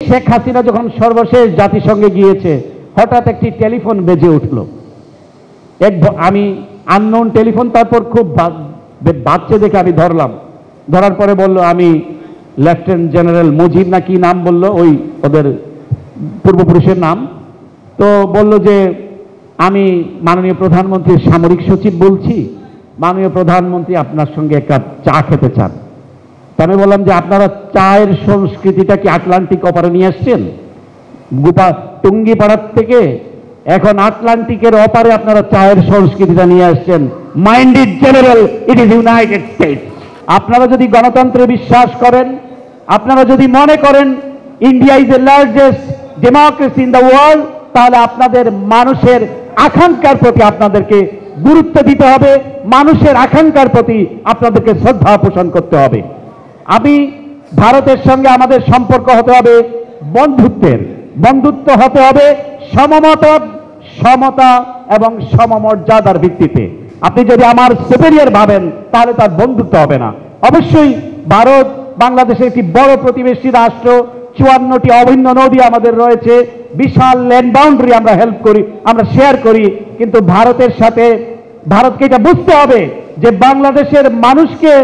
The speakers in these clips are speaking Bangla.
শেখ হাসিনা যখন সর্বশেষ জাতিসংঘে গিয়েছে, হঠাৎ একটি টেলিফোন বেজে উঠল। আমি আননোন টেলিফোন, তারপর খুব বাচ্চা দেখে আমি ধরলাম। ধরার পরে বলল আমি লেফটেন্যান্ট জেনারেল মুজিব না কি নাম বললো, ওই ওদের পূর্বপুরুষের নাম। তো বলল যে আমি মাননীয় প্রধানমন্ত্রীর সামরিক সচিব বলছি, মাননীয় প্রধানমন্ত্রী আপনার সঙ্গে এক কাপ চা খেতে চান। তা আমি বললাম যে আপনারা চায়ের সংস্কৃতিটা কি আটলান্টিক অপারে নিয়ে আসছেন? টুঙ্গিপাড়ার থেকে এখন আটলান্টিকের অপারে আপনারা চায়ের সংস্কৃতিটা নিয়ে আসছেন। Mind it general, it is United states. আপনারা যদি গণতন্ত্রে বিশ্বাস করেন, আপনারা যদি মনে করেন India is the largest democracy in the world, তাহলে আপনাদের মানুষের আকাঙ্ক্ষার প্রতি আপনাদেরকে গুরুত্ব দিতে হবে, মানুষের আকাঙ্ক্ষার প্রতি আপনাদেরকে শ্রদ্ধা পোষণ করতে হবে। আমি ভারতের সঙ্গে আমাদের সম্পর্ক হতে হবে বন্ধুত্বের, বন্ধুত্ব হতে হবে সমমত, সমতা এবং সমমর্যাদার ভিত্তিতে। আপনি যদি আমার সুপেরিয়র ভাবেন তাহলে তার বন্ধুত্ব হবে না। অবশ্যই ভারত বাংলাদেশের একটি বড় প্রতিবেশী রাষ্ট্র, 54টি অভিন্ন নদী আমাদের রয়েছে, বিশাল ল্যান্ড বাউন্ডারি আমরা হেল্প করি, আমরা শেয়ার করি। কিন্তু ভারতের সাথে ভারতকে এটা বুঝতে হবে যে বাংলাদেশের মানুষকে,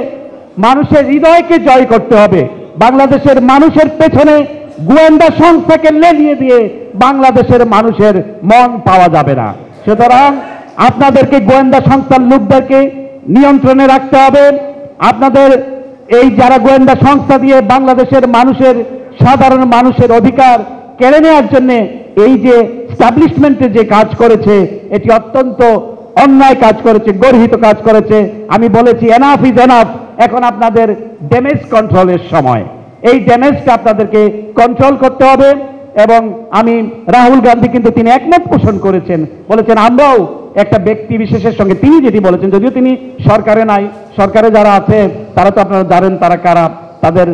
মানুষের হৃদয়কে জয় করতে হবে। বাংলাদেশের মানুষের পেছনে গোয়েন্দা সংস্থাকে লেলিয়ে দিয়ে বাংলাদেশের মানুষের মন পাওয়া যাবে না। সুতরাং আপনাদেরকে গোয়েন্দা সংস্থার লোকদেরকে নিয়ন্ত্রণে রাখতে হবে। আপনাদের এই যারা গোয়েন্দা সংস্থা দিয়ে বাংলাদেশের মানুষের, সাধারণ মানুষের অধিকার কেড়ে নেওয়ার জন্য এই যে এস্টাবলিশমেন্টে যে কাজ করেছে, এটি অত্যন্ত অন্যায় কাজ করেছে, গর্হিত কাজ করেছে। আমি বলেছি এনাফ ইজ এনাফ। এখন আপনাদের ড্যামেজ কন্ট্রোলের সময়, এই ড্যামেজটা আপনাদেরকে কন্ট্রোল করতে হবে। এবং আমি রাহুল গান্ধী কিন্তু তিনি একমত পোষণ করেছেন, বলেছেন আমরাও একটা ব্যক্তি বিশেষের সঙ্গে, তিনি যেটি বলেছেন, যদিও তিনি সরকারে নাই, সরকারে যারা আছে তারা তো আপনারা জানেন তারা কারা, তাদের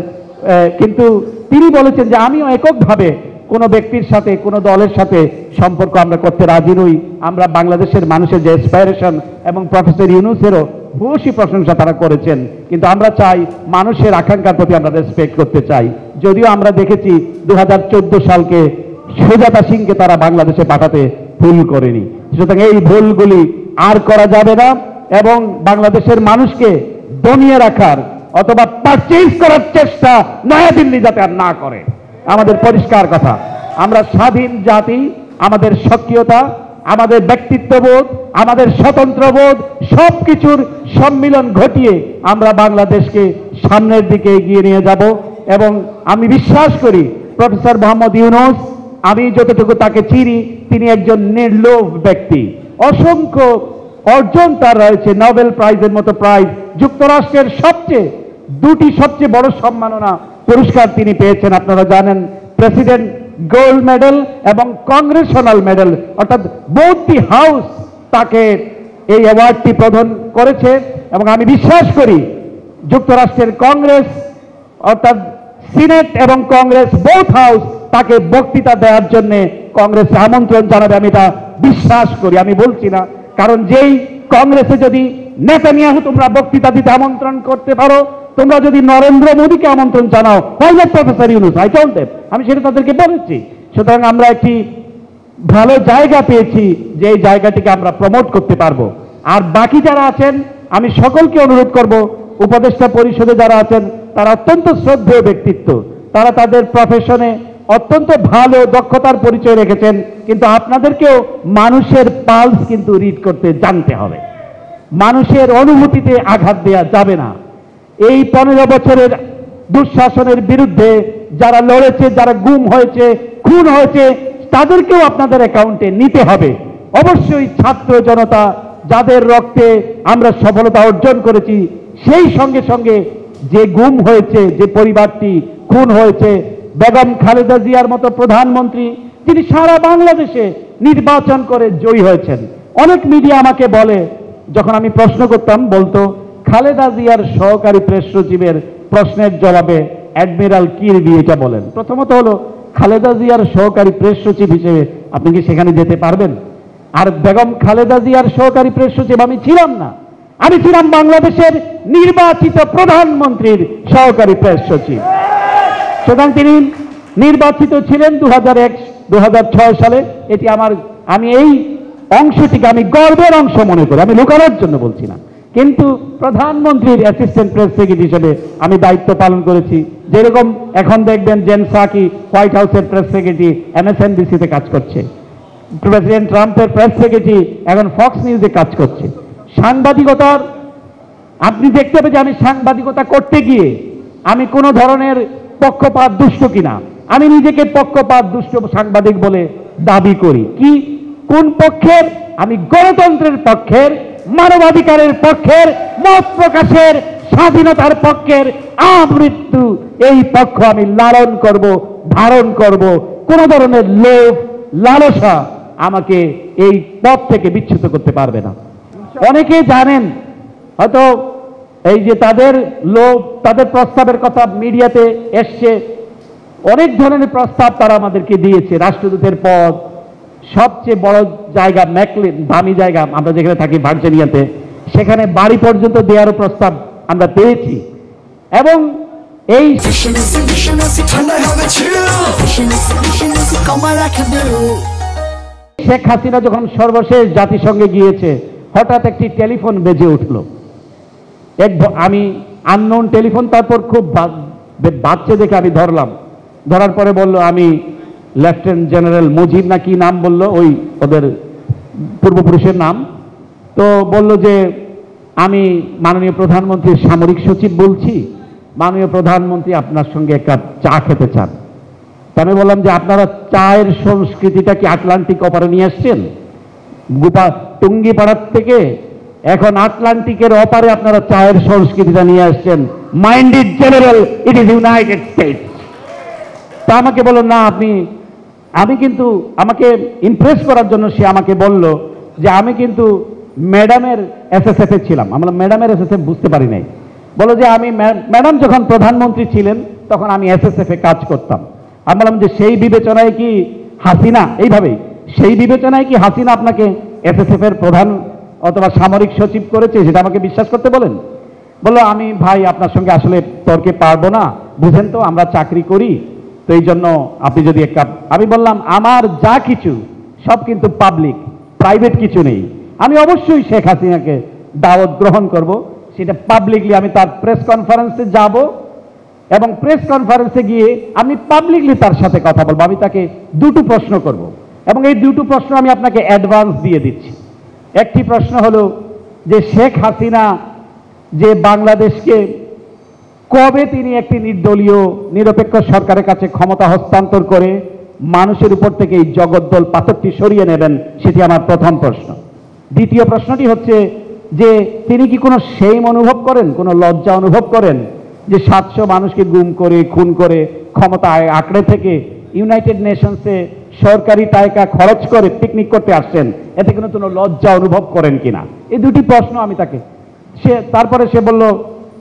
কিন্তু তিনি বলেছেন যে আমিও এককভাবে কোনো ব্যক্তির সাথে, কোনো দলের সাথে সম্পর্ক আমরা করতে রাজি নই। আমরা বাংলাদেশের মানুষের যে অ্যাসপাইরেশন, এবং প্রফেসর ইউনূসেরও ভূয়সী প্রশংসা তারা করেছেন, কিন্তু আমরা চাই মানুষের আকাঙ্ক্ষার প্রতি আমরা রেসপেক্ট করতে চাই। যদিও আমরা দেখেছি 2014 সালকে সুজাতা সিংকে তারা বাংলাদেশে পাঠাতে ভুল করেনি। সুতরাং এই ভুলগুলি আর করা যাবে না, এবং বাংলাদেশের মানুষকে দমিয়ে রাখার অথবা পারচেজ করার চেষ্টা নয়াদিল্লি যাতে আর না করে। আমাদের পরিষ্কার কথা, আমরা স্বাধীন জাতি, আমাদের সক্রিয়তা, আমাদের ব্যক্তিত্ববোধ, আমাদের স্বতন্ত্রবোধ সবকিছুর সম্মিলন ঘটিয়ে আমরা বাংলাদেশকে সামনের দিকে এগিয়ে নিয়ে যাব। এবং আমি বিশ্বাস করি প্রফেসর মোহাম্মদ ইউনূস, আমি যতটুকু তাকে চিনি, তিনি একজন নির্লোভ ব্যক্তি। অসংখ্য অর্জন তার রয়েছে, নোবেল প্রাইজের মতো প্রাইজ, যুক্তরাষ্ট্রের দুটি সবচেয়ে বড় সম্মাননা পুরস্কার তিনি পেয়েছেন। আপনারা জানেন প্রেসিডেন্ট গোল্ড মেডেল এবং কংগ্রেশনাল মেডেল, অর্থাৎ বোথ দি হাউস তাকে এই অ্যাওয়ার্ডটি প্রদান করেছে। এবং আমি বিশ্বাস করি যুক্তরাষ্ট্রের কংগ্রেস, অর্থাৎ সিনেট এবং কংগ্রেস বোথ হাউস তাকে বক্তৃতা দেওয়ার জন্য কংগ্রেস আমন্ত্রণ জানাবে, আমি এটা বিশ্বাস করি। আমি বলছি না, কারণ যেই কংগ্রেসে যদি নেতানিয়াহু তোমরা বক্তৃতা দিতে আমন্ত্রণ করতে পারো, তোমরা যদি নরেন্দ্র মোদীকে আমন্ত্রণ জানাও, তাহলে professor Yunus, I told them, আমি সেটা তাদেরকে বলেছি। সুতরাং আমরা একটি ভালো জায়গা পেয়েছি, যে এই জায়গাটিকে আমরা প্রমোট করতে পারবো। আর বাকি যারা আছেন, আমি সকলকে অনুরোধ করব, উপদেষ্টা পরিষদে যারা আছেন তারা অত্যন্ত শ্রদ্ধেয় ব্যক্তিত্ব, তারা তাদের প্রফেশনে অত্যন্ত ভালো দক্ষতার পরিচয় রেখেছেন, কিন্তু আপনাদেরকেও মানুষের পালস কিন্তু রিড করতে জানতে হবে। মানুষের অনুভূতিতে আঘাত দেওয়া যাবে না। এই 15 বছরের দুঃশাসনের বিরুদ্ধে যারা লড়েছে, যারা গুম হয়েছে, খুন হয়েছে, তাদেরকেও আপনাদের অ্যাকাউন্টে নিতে হবে। অবশ্যই ছাত্র জনতা যাদের রক্তে আমরা সফলতা অর্জন করেছি, সেই সঙ্গে সঙ্গে যে গুম হয়েছে, যে পরিবারটি খুন হয়েছে, বেগম খালেদা জিয়ার মতো প্রধানমন্ত্রী, যিনি সারা বাংলাদেশে নির্বাচন করে জয়ী হয়েছেন। অনেক মিডিয়া আমাকে বলে, যখন আমি প্রশ্ন করতাম, বলতো খালেদা জিয়ার সহকারী প্রেস সচিবের প্রশ্নের জবাবে অ্যাডমিরাল কিরবি এটা বলেন। প্রথমত হলো, খালেদা জিয়ার সহকারী প্রেস সচিব হিসেবে আপনি কি সেখানে যেতে পারবেন? আর বেগম খালেদা জিয়ার সহকারী প্রেস সচিব আমি ছিলাম না, আমি ছিলাম বাংলাদেশের নির্বাচিত প্রধানমন্ত্রীর সহকারী প্রেস সচিব। সুতরাং তিনি নির্বাচিত ছিলেন 2001 2006 সালে। এটি আমি এই অংশটিকে আমি গর্বের অংশ মনে করি, আমি লুকানোর জন্য বলছি না। কিন্তু প্রধানমন্ত্রীর অ্যাসিস্ট্যান্ট প্রেস সেক্রেটারি হিসেবে আমি দায়িত্ব পালন করেছি। যেরকম এখন দেখবেন জেন সাকি হোয়াইট হাউসের প্রেস সেক্রেটারি MSNBC-তে কাজ করছে, প্রেসিডেন্ট ট্রাম্পের প্রেস সেক্রেটারি এখন ফক্স নিউজে কাজ করছে। সাংবাদিকতার আপনি দেখতে পাবেন যে আমি সাংবাদিকতা করতে গিয়ে আমি কোনো ধরনের পক্ষপাত দুষ্ট কিনা, আমি নিজেকে পক্ষপাত দুষ্ট সাংবাদিক বলে দাবি করি। কি কোন পক্ষের? আমি গণতন্ত্রের পক্ষের, মানবাধিকারের পক্ষের, মত প্রকাশের স্বাধীনতার পক্ষের, আমৃত্যু এই পক্ষ আমি লালন করব, ধারণ করব। কোন ধরনের লোভ লালসা আমাকে এই পথ থেকে বিচ্যুত করতে পারবে না। অনেকে জানেন হয়তো এই যে তাদের লোভ, তাদের প্রস্তাবের কথা মিডিয়াতে এসছে, অনেক ধরনের প্রস্তাব তারা আমাদেরকে দিয়েছে। রাষ্ট্রদূতের পদ, সবচেয়ে বড় জায়গা ম্যাকলিন, দামি জায়গা আমরা যেখানে থাকি ভার্জিনিয়াতে, সেখানে বাড়ি পর্যন্ত দেওয়ারও প্রস্তাব আমরা পেয়েছি। এবং এই শেখ হাসিনা যখন সর্বশেষ জাতিসংঘে গিয়েছে, হঠাৎ একটি টেলিফোন বেজে উঠল, আমি আননোন টেলিফোন। তারপর খুব বাচ্চা দেখে আমি ধরলাম, ধরার পরে বলল আমি লেফটেন্যান্ট জেনারেল মুজিব না কি নাম বলল, ওই ওদের পূর্বপুরুষের নাম। তো বলল যে আমি মাননীয় প্রধানমন্ত্রীর সামরিক সচিব বলছি, মাননীয় প্রধানমন্ত্রী আপনার সঙ্গে এক কাপ চা খেতে চান। তা আমি বললাম যে আপনারা চায়ের সংস্কৃতিটা কি আটলান্টিক ওপারে নিয়ে আসছেন? টুঙ্গিপাড়ার থেকে এখন আটলান্টিকের ওপারে আপনারা চায়ের সংস্কৃতিটা নিয়ে আসছেন। Mind it general, it is United states. তা আমাকে বলল না আমি কিন্তু আমাকে ইমপ্রেস করার জন্য সে আমাকে বলল যে আমি কিন্তু ম্যাডামের SSF এ ছিলাম। আমরা ম্যাডামের SSF বুঝতে পারি নাই। বলো যে আমি ম্যাডাম যখন প্রধানমন্ত্রী ছিলেন তখন আমি SSF এ কাজ করতাম। আমি বললাম যে সেই বিবেচনায় কি হাসিনা, এইভাবেই সেই বিবেচনায় কি হাসিনা আপনাকে SSF এর প্রধান অথবা সামরিক সচিব করেছে, সেটা আমাকে বিশ্বাস করতে বলেন? বললো আমি ভাই আপনার সঙ্গে আসলে তর্কে পারবো না, বুঝেন তো আমরা চাকরি করি, তো এই জন্য আপনি যদি এক কাপ। আমি বললাম আমার যা কিছু সব কিন্তু পাবলিক, প্রাইভেট কিছু নেই। আমি অবশ্যই শেখ হাসিনাকে দাওয়াত গ্রহণ করব, সেটা পাবলিকলি। আমি তার প্রেস কনফারেন্সে যাব এবং প্রেস কনফারেন্সে গিয়ে আমি পাবলিকলি তার সাথে কথা বলবো। আমি তাকে দুটো প্রশ্ন করব এবং এই দুটো প্রশ্ন আমি আপনাকে অ্যাডভান্স দিয়ে দিচ্ছি। একটি প্রশ্ন হলো যে শেখ হাসিনা যে বাংলাদেশকে কবে তিনি একটি নির্দলীয় নিরপেক্ষ সরকারের কাছে ক্ষমতা হস্তান্তর করে মানুষের উপর থেকে এই জগদ্দল পাথরটি সরিয়ে নেবেন, সেটি আমার প্রথম প্রশ্ন। দ্বিতীয় প্রশ্নটি হচ্ছে যে তিনি কি কোনো শেম অনুভব করেন, কোনো লজ্জা অনুভব করেন যে 700 মানুষকে গুম করে খুন করে ক্ষমতা আঁকড়ে থেকে ইউনাইটেড নেশনসে সরকারি টাকা খরচ করে পিকনিক করতে আসছেন, এতে কোনো লজ্জা অনুভব করেন কিনা? এই দুটি প্রশ্ন আমি তাকে তারপরে সে বলল,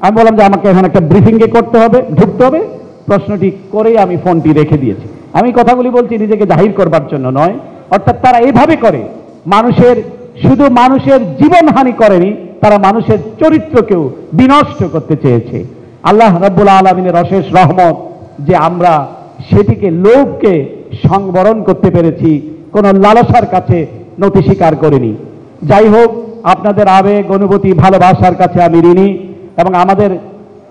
আমি বললাম যে আমাকে এখন একটা ব্রিফিংয়ে ঢুকতে হবে। প্রশ্নটি করেই আমি ফোনটি রেখে দিয়েছি। আমি কথাগুলি বলছি নিজেকে জাহির করবার জন্য নয়। অর্থাৎ তারা এইভাবে করে শুধু মানুষের জীবনহানি করেনি, তারা মানুষের চরিত্রকেও বিনষ্ট করতে চেয়েছে। আল্লাহ রাব্বুল আলামিনের অশেষ রহমত যে আমরা সেটিকে, লোভকে সংবরণ করতে পেরেছি, কোনো লালসার কাছে নতি স্বীকার করিনি। যাই হোক, আপনাদের আবেগ, অনুভূতি, ভালোবাসার কাছে আমি ঋণী এবং আমাদের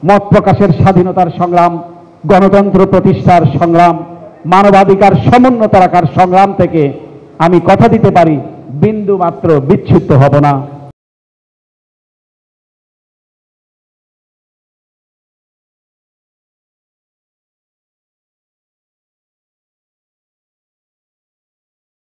মত প্রকাশের স্বাধীনতার সংগ্রাম, গণতন্ত্র প্রতিষ্ঠার সংগ্রাম, মানবাধিকার সমুন্নত রাখার সংগ্রাম থেকে আমি কথা দিতে পারি বিন্দু মাত্র বিচ্যুত হব না।